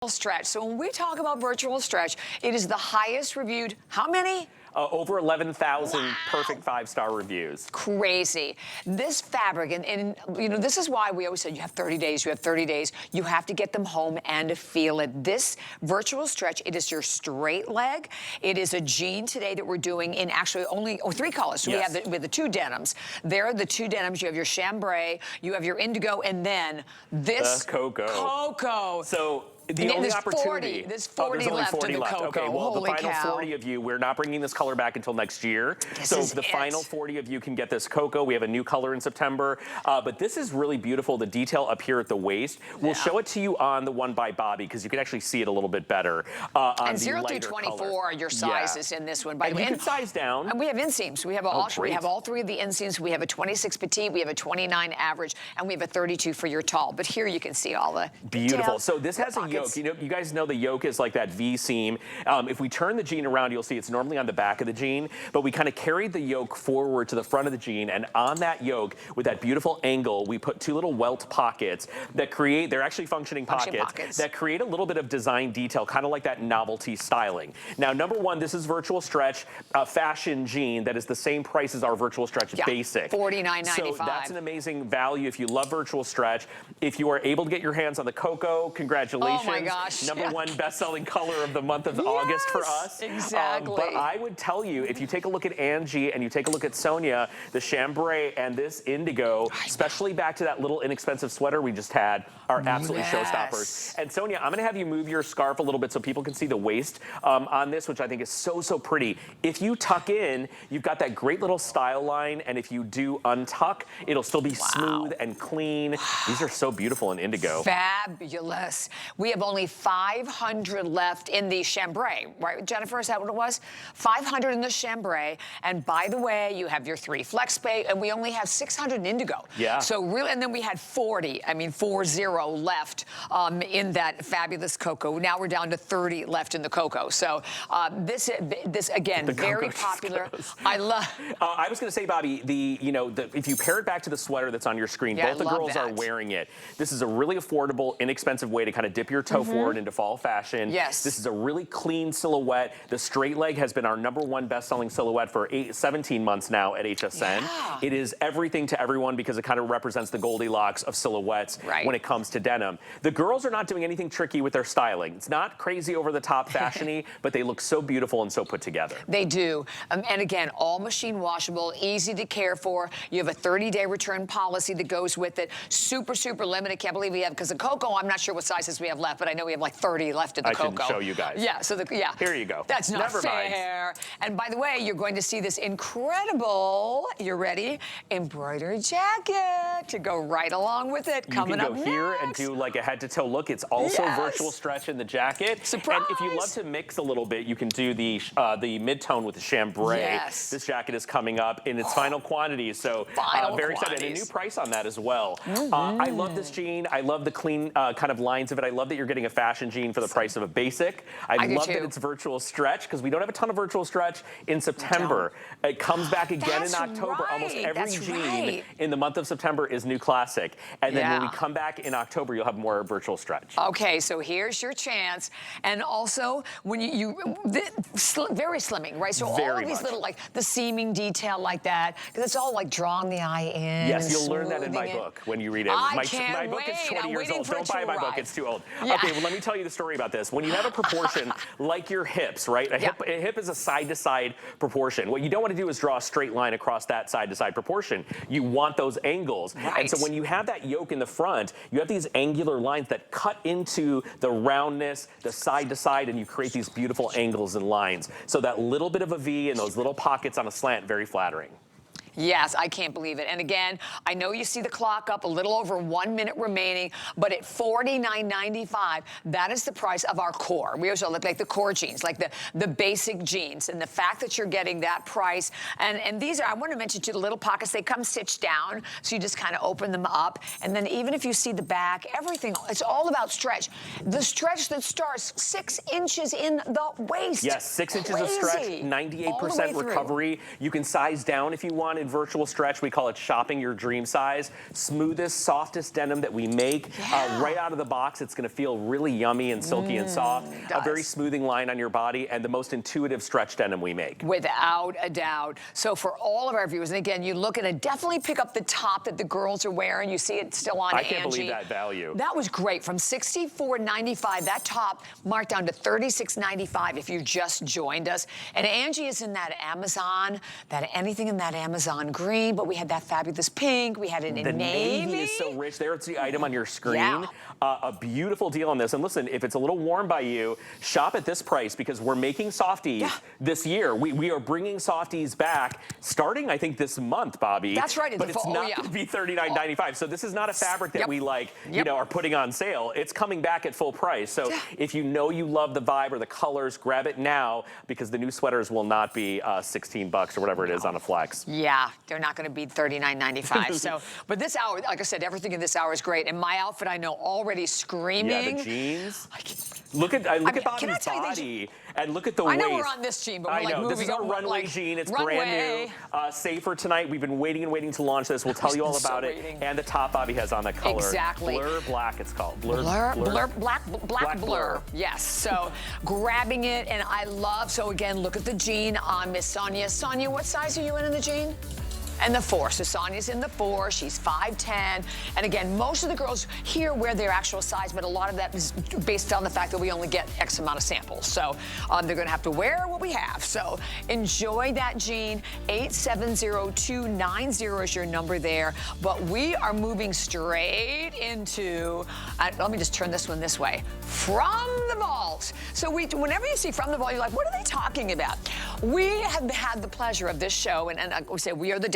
Stretch. So when we talk about virtual stretch, it is the highest reviewed, how many? Over 11,000 perfect 5-star reviews. Crazy. This fabric, and you know, this is why we always said you have 30 days, you have 30 days. You have to get them home and feel it. This virtual stretch, it is your straight leg. It is a jean today that we're doing in actually only 3 colors. So yes. we have the 2 denims. There are the 2 denims. You have your chambray, you have your indigo, and then this cocoa. Cocoa. So the only opportunity. There's 40 there's only left 40 in the left. cocoa. Okay, well, Holy the final cow. 40 of you, we're not bringing this color back until next year. So the final 40 of you can get this cocoa. We have a new color in September. But this is really beautiful. The detail up here at the waist. We'll show it to you on the one by Bobby because you can actually see it a little bit better. And 0 through 24 are your sizes in this one. By the way, you can size down. And we have inseams. We have all 3 of the inseams. We have a 26 petite. We have a 29 average, and we have a 32 for your tall. But here you can see all the beautiful. So this has a yoke. You know, you guys know the yoke is like that V seam. If we turn the jean around, you'll see it's normally on the back of the jean, but we kind of carried the yoke forward to the front of the jean, and on that yoke, with that beautiful angle, we put 2 little welt pockets that create, they're actually functioning pockets that create a little bit of design detail, kind of like that novelty styling. Now, number 1, this is virtual stretch, fashion jean that is the same price as our virtual stretch basic. $49.95. So that's an amazing value if you love virtual stretch. If you are able to get your hands on the cocoa, congratulations. Oh my gosh. Number 1 best-selling color of the month of August for us. Exactly. But I would tell you, if you take a look at Angie and you take a look at Sonia, the chambray and this indigo, especially back to that little inexpensive sweater we just had, are absolutely showstoppers. And Sonia, I'm gonna have you move your scarf a little bit so people can see the waist on this, which I think is so, so pretty. If you tuck in, you've got that great little style line, and if you do untuck, it'll still be smooth and clean. These are so beautiful in indigo. Fabulous. We have only 500 left in the chambray, right, Jennifer? Is that what it was? 500 in the chambray. And by the way, you have your 3 flex pay, and we only have 600 in indigo. Yeah. So really, and then we had 40 left in that fabulous cocoa. Now we're down to 30 left in the cocoa. So this again, very popular. I love. I was going to say, Bobby, if you pair it back to the sweater that's on your screen, both the girls are wearing it. This is a really affordable, inexpensive way to kind of dip your toe forward into fall fashion. Yes. This is a really clean silhouette. The straight leg has been our number 1 best-selling silhouette for 17 months now at HSN. Yeah. It is everything to everyone because it kind of represents the Goldilocks of silhouettes when it comes to denim. The girls are not doing anything tricky with their styling. It's not crazy over-the-top fashion-y, but they look so beautiful and so put together. They do. And again, all machine washable, easy to care for. You have a 30-day return policy that goes with it. Super, super limited. Can't believe we have, because the cocoa, I'm not sure what sizes we have left, but I know we have like 30 left in the cocoa. I can show you guys. Yeah, so here you go. That's not fair. And by the way, you're going to see this incredible, you ready, embroidered jacket to go right along with it. Coming up next. You can go here and do like a head-to-toe look. It's also virtual stretch in the jacket. Surprise! And if you love to mix a little bit, you can do the mid-tone with the chambray. Yes. This jacket is coming up in its final quantities, so very excited. And a new price on that as well. I love this jean. I love the clean kind of lines of it. I love that you're getting a fashion jean for the price of a basic. I love that it's virtual stretch because we don't have a ton of virtual stretch in September. It comes back again in October. Almost every jean in the month of September is new classic. And then when we come back in October, you'll have more virtual stretch. Okay, so here's your chance. And also, when very slimming, right? So all of these little, like the seaming detail like that, because it's all like drawing the eye in. Yes, you'll learn that in my book when you read it. My book is 20 years old. Don't buy my book, it's too old. Yeah. Okay, well, let me tell you the story about this. When you have a proportion like your hips, right? A hip is a side-to-side proportion. What you don't want to do is draw a straight line across that side-to-side proportion. You want those angles. Right. And so when you have that yoke in the front, you have these angular lines that cut into the roundness, the side-to-side, and you create these beautiful angles and lines. So that little bit of a V and those little pockets on a slant, very flattering. Yes, I can't believe it. And again, I know you see the clock up, a little over 1 minute remaining, but at $49.95, that is the price of our core. We also look like the core jeans, like the basic jeans. And the fact that you're getting that price, and these are, I want to mention too, the little pockets, they come stitched down, so you just kind of open them up. And then even if you see the back, everything, it's all about stretch. The stretch that starts 6 inches in the waist. Yes, 6 inches of stretch, 98% recovery. You can size down if you want in virtual stretch. We call it shopping your dream size. Smoothest, softest denim that we make. Right out of the box, it's gonna feel really yummy and silky and soft. A very smoothing line on your body, and the most intuitive stretch denim we make. Without a doubt. So for all of our viewers, and again, you look at it, definitely pick up the top that the girls are wearing. You see it still on Angie. I can't believe that value. That was great. From $64.95, that top marked down to $36.95 if you just joined us. And Angie is in that Amazon, anything in that Amazon green, but we had that fabulous pink. We had it in the navy. navy is so rich. There's the item on your screen. Yeah. A beautiful deal on this. And listen, if it's a little warm by you, shop at this price because we're making softies this year. We are bringing softies back starting, I think, this month, Bobby. That's right. But it's not going to be $39.95. So this is not a fabric that we you know, are putting on sale. It's coming back at full price. So if you know you love the vibe or the colors, grab it now because the new sweaters will not be 16 bucks or whatever it is on a flex. Yeah, they're not going to be $39.95. So, but this hour, like I said, everything in this hour is great. And my outfit, I know, already screaming. Yeah, the jeans. Look at Bobby's body and look at the waist. I know we're on this jean, but we're like moving. This is our runway jean. It's brand new. Safer tonight. We've been waiting and waiting to launch this. We'll tell you all about it. And the top Bobby has on that color. Exactly. Blur black, it's called. Black blur. Yes. So grabbing it, and I love. So again, look at the jean on Miss Sonia. Sonia, what size are you in the jean? And the 4. So Sonia's in the 4. She's 5'10". And again, most of the girls here wear their actual size, but a lot of that is based on the fact that we only get X amount of samples. So they're going to have to wear what we have. So enjoy that jean. 870-290 is your number there. But we are moving straight into, let me just turn this one this way, From the Vault. So whenever you see From the Vault, you're like, what are they talking about? We have had the pleasure of this show, and we say we are the